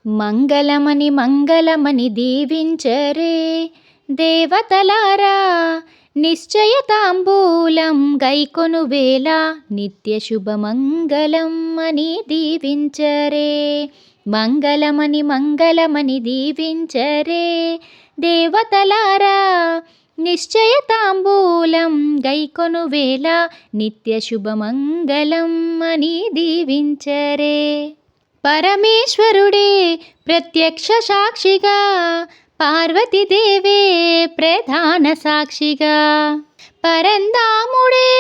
మంగళమని మంగళమని దీవించరే దేవతలారా, నిశ్చయ తాంబూలం గైకొను వేళ నిత్య శుభమంగళం అని దీవించరే. మంగళమని మంగళమని దీవించరే దేవతలారా, నిశ్చయ తాంబూలం గైకొను వేళ నిత్య శుభమంగళం అని దీవించరే. పరమేశ్వరుడే ప్రత్యక్ష సాక్షిగా, పార్వతీదేవే ప్రధాన సాక్షిగా, పరంధాముడే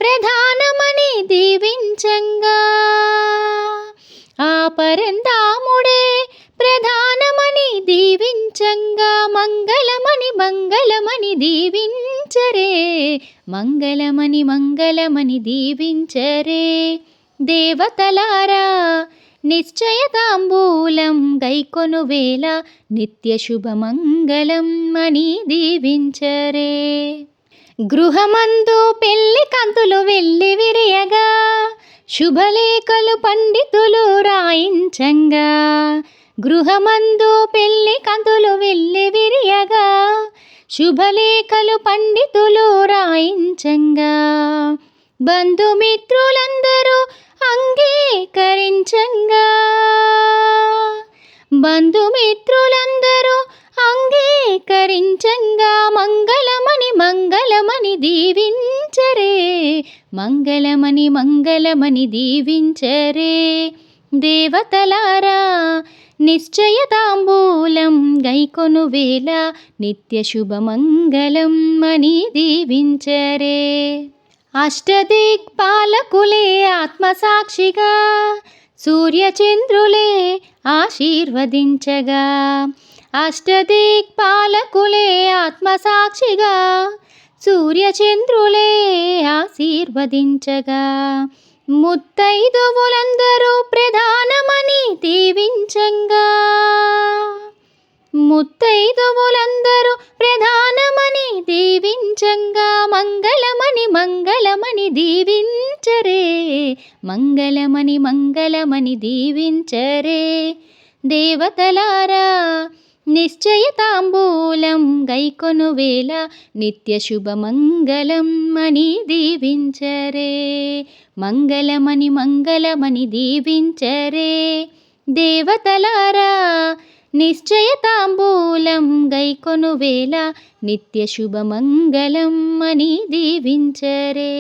ప్రధానమని దీవించంగా, ఆ పరంధాముడే ప్రధానమని దీవించంగా, మంగళమని మంగళమని దీవించరే. మంగళమని మంగళమని దీవించరే దేవతలారా, నిశ్చయ తాంబూలం గైకొను వేళ నిత్య శుభమంగళం అని దీవించరే. గృహమందు పెళ్లి కంతులు వెళ్ళి విరియగా, శుభలేఖలు పండితులు రాయించంగా, గృహమందు పెళ్లి కంతులు వెళ్ళి విరియగా, శుభలేఖలు పండితులు రాయించంగా, బంధుమిత్రులందరూ అంగీకరించంగా, బంధుమిత్రులందరూ అంగీకరించంగా, మంగళమని మంగళమని దీవించరే. మంగళమని మంగళమని దీవించరే దేవతలారా, నిశ్చయ తాంబూలం గైకొను వేళ నిత్య శుభమంగళం అని దీవించరే. అష్టదిక్పాలకులే ఆత్మసాక్షిగా, సూర్యచంద్రులే ఆశీర్వదించగా, అష్టదిక్పాలకులే ఆత్మసాక్షిగా, సూర్యచంద్రులే ఆశీర్వదించగా, ముత్తైదువులందరూ ప్రధానమని దీవించంగా, ముత్తైదువులందరూ ప్రధానమని దీవించంగా, మంగళమని మంగళమని దీవించరే. మంగళమని మంగళమని దీవించరే దేవతలారా, నిశ్చయ తాంబూలం గైకొను వేళ నిత్య శుభమంగళం అని దీవించరే. మంగళమని మంగళమని దీవించరే దేవతలారా, నిశ్చయ తాంబూలం గైకొను వేళ నిత్య శుభమంగళం అని దీవించరే.